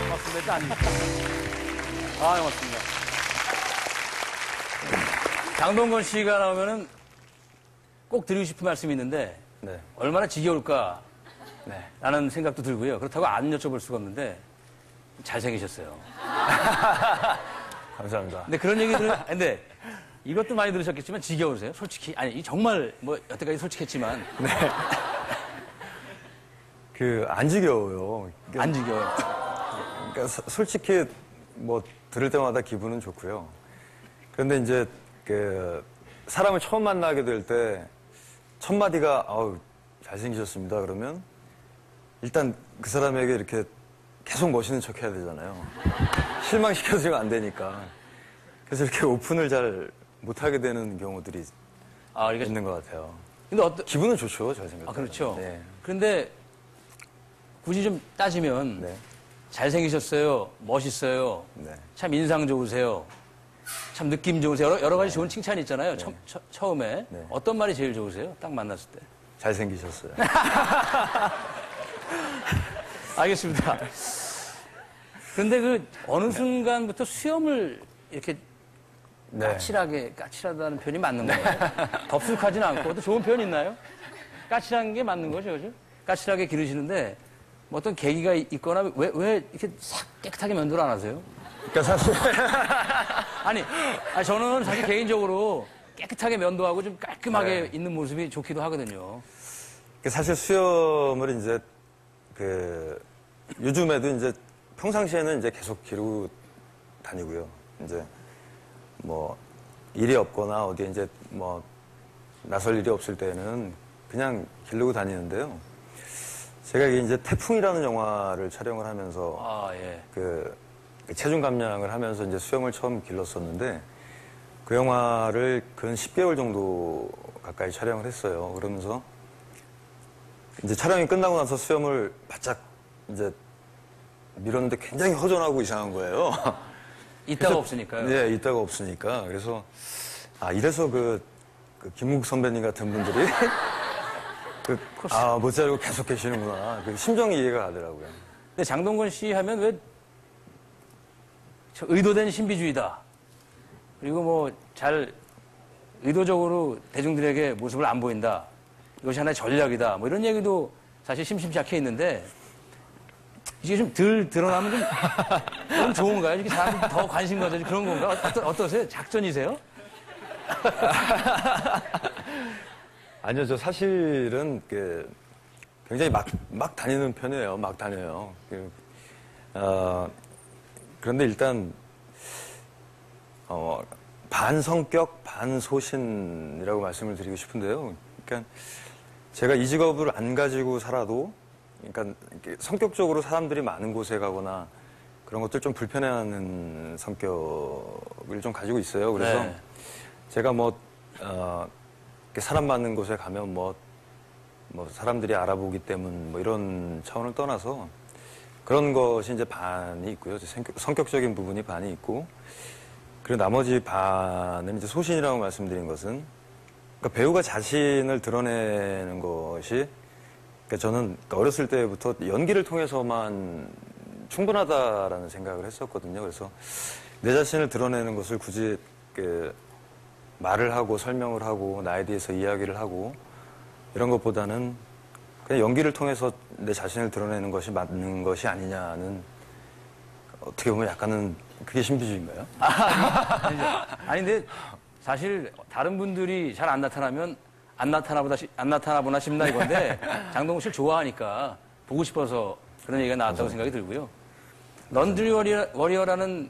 고맙습니다. 아, 고맙습니다. 장동건 씨가 나오면은 꼭 드리고 싶은 말씀이 있는데, 네. 얼마나 지겨울까, 네. 라는 생각도 들고요. 그렇다고 안 여쭤볼 수가 없는데, 잘생기셨어요. 감사합니다. 근데 그런 얘기 근데 이것도 많이 들으셨겠지만 지겨우세요? 솔직히. 아니, 정말 뭐 여태까지 솔직했지만. 네. 안 지겨워요. 안 지겨워요. 그러니까 솔직히 뭐 들을 때마다 기분은 좋고요. 그런데 이제 사람을 처음 만나게 될 때 첫 마디가 아우 잘생기셨습니다 그러면 일단 그 사람에게 이렇게 계속 멋있는 척 해야 되잖아요. 실망시켜주면 안 되니까. 그래서 이렇게 오픈을 잘 못하게 되는 경우들이 있는 것 같아요. 근데 기분은 좋죠, 잘생겼다. 아, 그렇죠. 네. 그런데 굳이 좀 따지면 네. 잘생기셨어요, 멋있어요, 네. 참 인상 좋으세요, 참 느낌 좋으세요. 여러 가지 좋은 칭찬이 있잖아요. 네. 처음에. 네. 어떤 말이 제일 좋으세요? 딱 만났을 때. 잘생기셨어요. 알겠습니다. 그런데 어느 순간부터 수염을 이렇게 네. 까칠하다는 표현이 맞는 건가요? 덥숙하지는 않고. 또 좋은 표현 있나요? 까칠한 게 맞는 거죠, 그죠? 까칠하게 기르시는데, 뭐 어떤 계기가 있거나, 왜 이렇게 싹 깨끗하게 면도를 안 하세요? 그러니까 사실. 아니, 저는 사실 개인적으로 깨끗하게 면도하고 좀 깔끔하게 네. 있는 모습이 좋기도 하거든요. 사실 수염을 이제 요즘에도 이제 평상시에는 이제 계속 기르고 다니고요. 이제 뭐 일이 없거나 어디에 이제 뭐 나설 일이 없을 때는 그냥 기르고 다니는데요. 제가 이제 태풍이라는 영화를 촬영을 하면서 예. 체중 감량을 하면서 이제 수염을 처음 길렀었는데 그 영화를 근 10개월 정도 가까이 촬영을 했어요. 그러면서 이제 촬영이 끝나고 나서 수염을 바짝 이제 밀었는데 굉장히 허전하고 이상한 거예요. 이따가 없으니까요. 네, 이따가 없으니까. 그래서 이래서 김국 선배님 같은 분들이 못 자르고 계속 계시는구나. 심정이 이해가 가더라고요. 근데 장동건 씨 하면 왜 의도된 신비주의다. 그리고 뭐 의도적으로 대중들에게 모습을 안 보인다. 이것이 하나의 전략이다. 뭐 이런 얘기도 사실 심심치 않게 있는데 이게 좀 덜 드러나면 좀 좋은가요? 이렇게 사람들이 더 관심 가져지 그런 건가? 어떠세요? 작전이세요? 아니요, 저 사실은 굉장히 막 다니는 편이에요. 막 다녀요. 그런데 일단 반성격, 반소신이라고 말씀을 드리고 싶은데요. 그러니까 제가 이 직업을 안 가지고 살아도, 그러니까 성격적으로 사람들이 많은 곳에 가거나 그런 것들 좀 불편해하는 성격을 좀 가지고 있어요. 그래서 네. 제가 사람 많은 곳에 가면 사람들이 알아보기 때문 이런 차원을 떠나서 그런 것이 이제 반이 있고요. 성격적인 부분이 반이 있고, 그리고 나머지 반은 이제 소신이라고 말씀드린 것은, 그러니까 배우가 자신을 드러내는 것이, 그러니까 저는 어렸을 때부터 연기를 통해서만 충분하다라는 생각을 했었거든요. 그래서 내 자신을 드러내는 것을 굳이 말을 하고 설명을 하고 나에 대해서 이야기를 하고 이런 것보다는 그냥 연기를 통해서 내 자신을 드러내는 것이 맞는 것이 아니냐는, 어떻게 보면 약간은 그게 신비주의인가요? 아니, 근데 사실 다른 분들이 잘 안 나타나면 안 나타나보나 싶나 이건데 장동건 씨를 좋아하니까 보고 싶어서 그런 얘기가 나왔다고 생각이 들고요. 런드리 워리어라는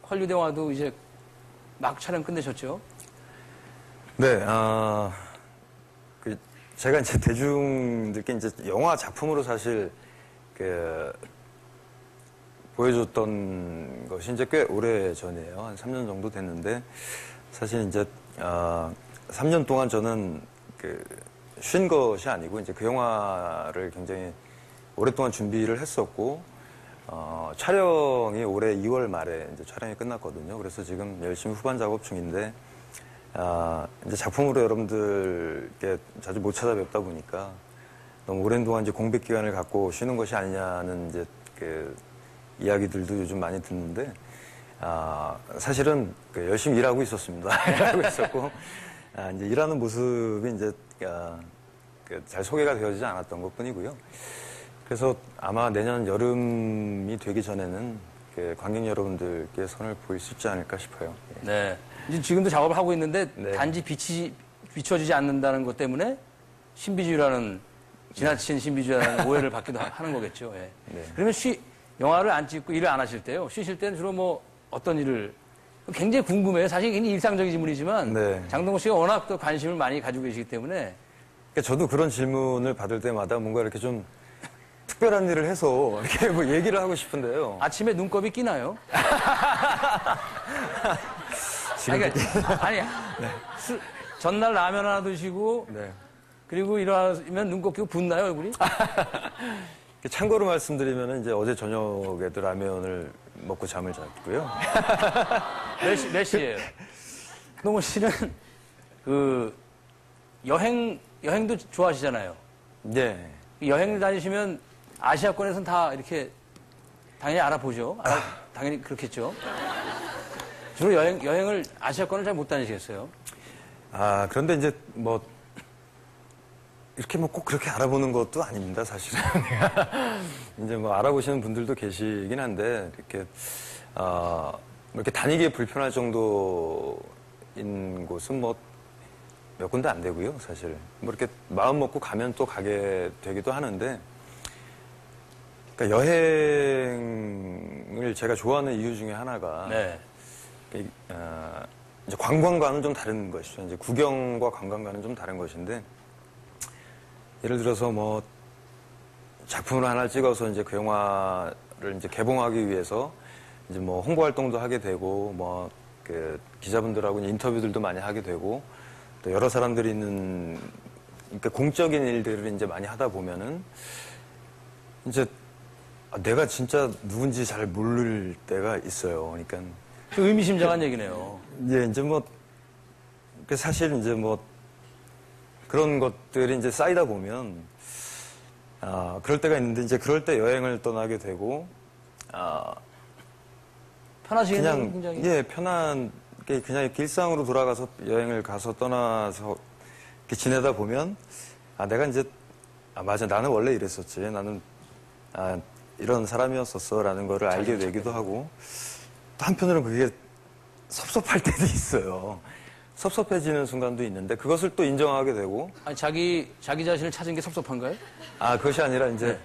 헐리우드 영화도 이제 막 촬영 끝내셨죠? 네, 제가 이제 대중들께 이제 영화 작품으로 사실 보여줬던 것이 이제 꽤 오래 전이에요. 한 3년 정도 됐는데, 사실 이제 3년 동안 저는 쉰 것이 아니고 이제 그 영화를 굉장히 오랫동안 준비를 했었고, 촬영이 올해 2월 말에 이제 촬영이 끝났거든요. 그래서 지금 열심히 후반 작업 중인데, 이제 작품으로 여러분들께 자주 못 찾아뵙다 보니까 너무 오랜 동안 이제 공백 기간을 갖고 쉬는 것이 아니냐는 이제 그 이야기들도 요즘 많이 듣는데, 사실은 그 열심히 일하고 있었습니다. 일하고 있었고, 이제 일하는 모습이 이제 잘 소개가 되어지지 않았던 것 뿐이고요. 그래서 아마 내년 여름이 되기 전에는 그 관객 여러분들께 선을 보일 수 있지 않을까 싶어요. 네. 이제 지금도 작업을 하고 있는데 네. 단지 비춰지지 않는다는 것 때문에 신비주의라는 지나친 신비주의라는 오해를 받기도 하는 거겠죠. 예. 네. 그러면 영화를 안 찍고 일을 안 하실 때요. 쉬실 때는 주로 뭐 어떤 일을 굉장히 궁금해요. 사실 굉장히 일상적인 질문이지만 네. 장동건 씨가 워낙 또 관심을 많이 가지고 계시기 때문에 그러니까 저도 그런 질문을 받을 때마다 뭔가 이렇게 좀 특별한 일을 해서 이렇게 뭐 얘기를 하고 싶은데요. 아침에 눈곱이 끼나요? 아니, 전날 라면 하나 드시고 네. 그리고 일어나면 눈곱 끼고 붓나요, 얼굴이? 참고로 말씀드리면 이제 어제 저녁에도 라면을 먹고 잠을 잤고요. 몇 시예요? 동원 씨는 그 여행도 좋아하시잖아요. 네. 여행 다니시면 아시아권에서는 다 이렇게 당연히 알아보죠. 당연히 그렇겠죠. 주로 여행을 아시아권을 잘 못 다니시겠어요? 그런데 이제 뭐 이렇게 뭐 꼭 그렇게 알아보는 것도 아닙니다, 사실은. 이제 뭐 알아보시는 분들도 계시긴 한데, 이렇게, 뭐 이렇게 다니기에 불편할 정도인 곳은 뭐 몇 군데 안 되고요, 사실. 뭐 이렇게 마음 먹고 가면 또 가게 되기도 하는데, 그러니까 여행을 제가 좋아하는 이유 중에 하나가, 네. 이제 관광과는 좀 다른 것이죠. 이제 구경과 관광과는 좀 다른 것인데, 예를 들어서 뭐 작품을 하나 찍어서 이제 그 영화를 이제 개봉하기 위해서 이제 뭐 홍보 활동도 하게 되고 뭐 그 기자분들하고 인터뷰들도 많이 하게 되고 또 여러 사람들이 있는 그러니까 공적인 일들을 이제 많이 하다 보면은 이제 내가 진짜 누군지 잘 모를 때가 있어요. 그러니까 좀 의미심장한 얘기네요. 이제 뭐 사실 이제 뭐 그런 것들이 이제 쌓이다 보면, 그럴 때가 있는데, 이제 그럴 때 여행을 떠나게 되고, 편하시겠네요, 그냥, 굉장히. 예, 편안하게 그냥 이렇게 일상으로 돌아가서 여행을 가서 떠나서 이렇게 지내다 보면, 내가 이제, 맞아, 나는 원래 이랬었지. 나는, 이런 사람이었었어. 라는 거를 알게 되기도 하고, 또 한편으로는 그게 섭섭할 때도 있어요. 섭섭해지는 순간도 있는데 그것을 또 인정하게 되고 아니, 자기 자신을 찾은 게 섭섭한가요? 그것이 아니라 이제 네.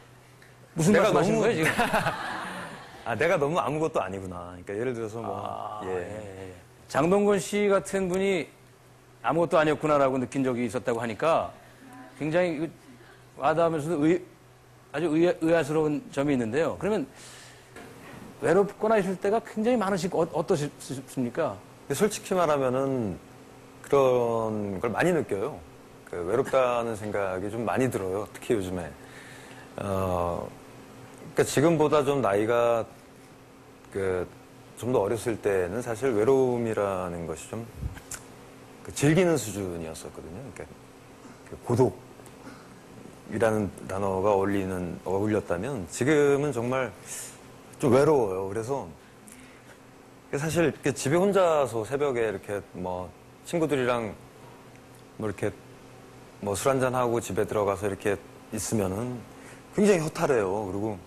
무슨 내가 말씀하시는 너무- 거예요, 지금? 내가 너무 아무것도 아니구나. 그러니까 예를 들어서 뭐 예. 장동건 씨 같은 분이 아무것도 아니었구나라고 느낀 적이 있었다고 하니까 굉장히 와닿으면서도 아주 의아스러운 점이 있는데요. 그러면 외롭거나 있을 때가 굉장히 많으시고 어떠십니까? 솔직히 말하면은 그런 걸 많이 느껴요. 그 외롭다는 생각이 좀 많이 들어요. 특히 요즘에. 그러니까 지금보다 좀 나이가 좀 더 어렸을 때는 사실 외로움이라는 것이 좀 즐기는 수준이었었거든요. 그러니까 그 고독이라는 단어가 어울렸다면 지금은 정말 좀 외로워요. 그래서 사실 이렇게 집에 혼자서 새벽에 이렇게 뭐 친구들이랑 뭐 이렇게 뭐 술 한잔하고 집에 들어가서 이렇게 있으면은 굉장히 허탈해요. 그리고